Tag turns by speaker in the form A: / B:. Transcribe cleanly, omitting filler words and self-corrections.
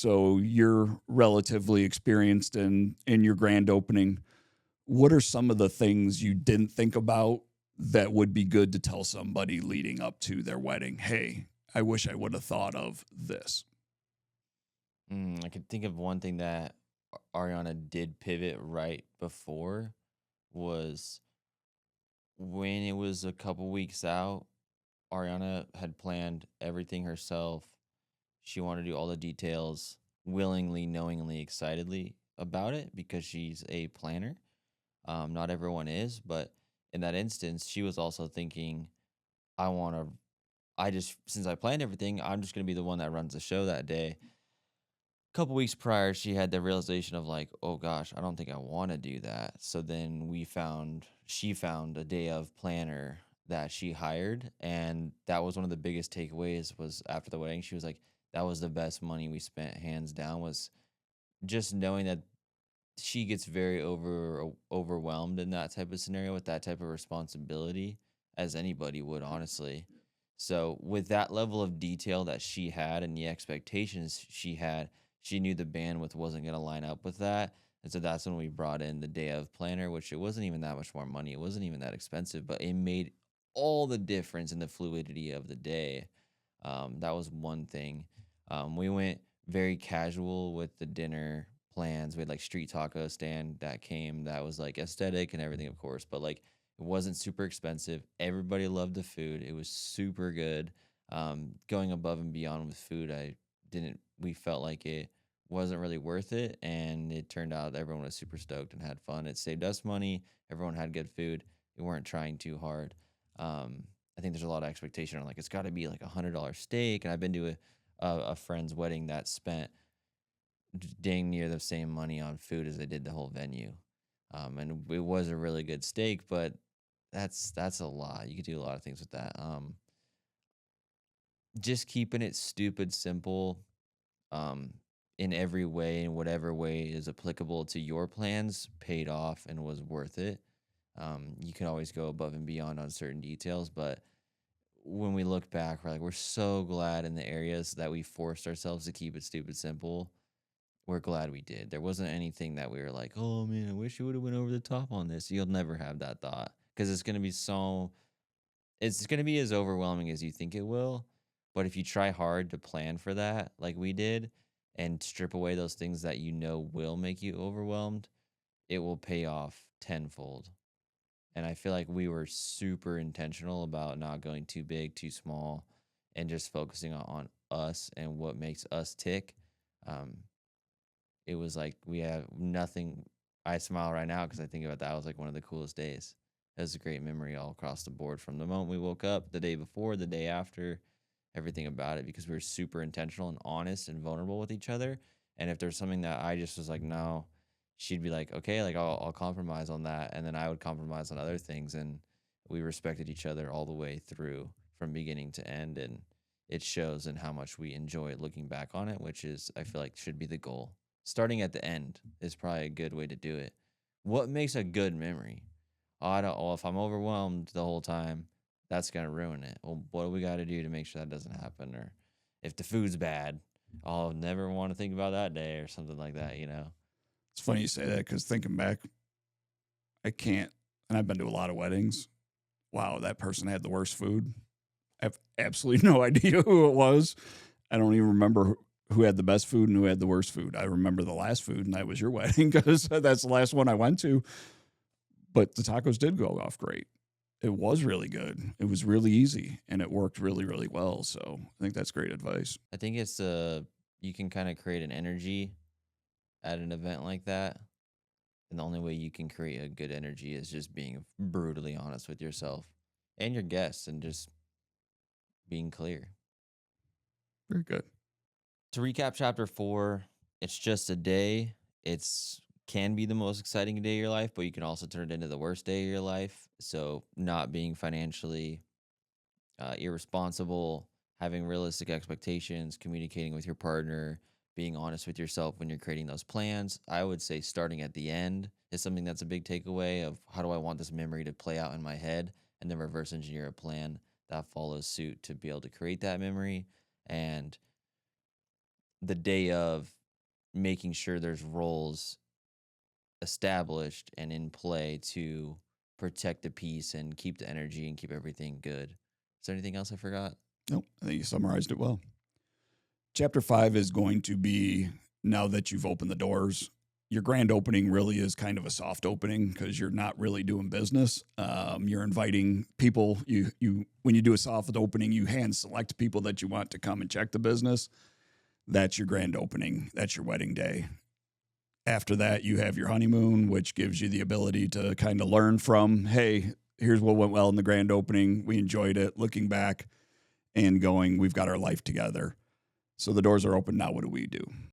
A: So you're relatively experienced in your grand opening. What are some of the things you didn't think about that would be good to tell somebody leading up to their wedding? Hey, I wish I would have thought of this.
B: I can think of one thing that Ariana did pivot right before was when it was a couple weeks out. Ariana had planned everything herself. She wanted to do all the details willingly, knowingly, excitedly about it because she's a planner. Not everyone is, but in that instance, she was also thinking, I want to, I just, since I planned everything, I'm just going to be the one that runs the show that day. Couple weeks prior, she had the realization of like, oh gosh, I don't think I want to do that. So then she found a day of planner that she hired, and that was one of the biggest takeaways. Was after the wedding, she was like, that was the best money we spent, hands down. Was just knowing that she gets very overwhelmed in that type of scenario with that type of responsibility, as anybody would, honestly. So with that level of detail that she had and the expectations she had, she knew the bandwidth wasn't going to line up with that. And so that's when we brought in the day of planner, which it wasn't even that much more money, it wasn't even that expensive, but it made all the difference in the fluidity of the day. That was one thing. We went very casual with the dinner plans. We had like street taco stand that came that was like aesthetic and everything, of course, but like it wasn't super expensive. Everybody loved the food. It was super good. Going above and beyond with food, we felt like it wasn't really worth it. And it turned out everyone was super stoked and had fun. It saved us money. Everyone had good food. We weren't trying too hard. I think there's a lot of expectation on like, it's got to be like $100 steak. And I've been to a friend's wedding that spent dang near the same money on food as they did the whole venue. And it was a really good steak, but that's a lot. You could do a lot of things with that. Just keeping it stupid simple, um, in every way, in whatever way is applicable to your plans, paid off and was worth it. You can always go above and beyond on certain details, but when we look back, we're like, we're so glad in the areas that we forced ourselves to keep it stupid simple. We're glad we did. There wasn't anything that we were like, oh man, I wish you would have went over the top on this. You'll never have that thought because it's gonna be as overwhelming as you think it will. But if you try hard to plan for that, like we did, and strip away those things that you know will make you overwhelmed, it will pay off tenfold. And I feel like we were super intentional about not going too big, too small, and just focusing on us and what makes us tick. Um, it was like we have nothing. I smile right now because I think about that. It was like one of the coolest days. It was a great memory all across the board from the moment we woke up, the day before, the day after, everything about it because we were super intentional and honest and vulnerable with each other. And if there's something that I just was like, no, she'd be like, okay, like I'll compromise on that. And then I would compromise on other things. And we respected each other all the way through from beginning to end. And it shows in how much we enjoy looking back on it, which is, I feel like, should be the goal. Starting at the end is probably a good way to do it. What makes a good memory? Oh, I don't. Well, if I'm overwhelmed the whole time, that's gonna ruin it. Well, what do we got to do to make sure that doesn't happen? Or if the food's bad, I'll never want to think about that day or something like that. You know.
A: It's funny you say that because thinking back, I can't, and I've been to a lot of weddings. Wow, that person had the worst food. I have absolutely no idea who it was. I don't even remember who had the best food and who had the worst food. I remember the last food, and that was your wedding because that's the last one I went to. But the tacos did go off great. It was really good. It was really easy, and it worked really, really well. So I think that's great advice.
B: I think it's you can kind of create an energy at an event like that, and the only way you can create a good energy is just being brutally honest with yourself and your guests, and just being clear.
A: Very good.
B: To recap chapter 4, it's just a day. It's can be the most exciting day of your life, but you can also turn it into the worst day of your life. So, not being financially irresponsible, having realistic expectations, communicating with your partner, being honest with yourself when you're creating those plans. I would say starting at the end is something that's a big takeaway of how do I want this memory to play out in my head, and then reverse engineer a plan that follows suit to be able to create that memory. And the day of, making sure there's roles established and in play to protect the peace and keep the energy and keep everything good. Is there anything else I forgot?
A: Nope, I think you summarized it well. Chapter 5 is going to be, now that you've opened the doors, your grand opening really is kind of a soft opening because you're not really doing business. You're inviting people. You when you do a soft opening, you hand select people that you want to come and check the business. That's your grand opening. That's your wedding day. After that, you have your honeymoon, which gives you the ability to kind of learn from, hey, here's what went well in the grand opening. We enjoyed it. Looking back and going, we've got our life together. So the doors are open. Now what do we do?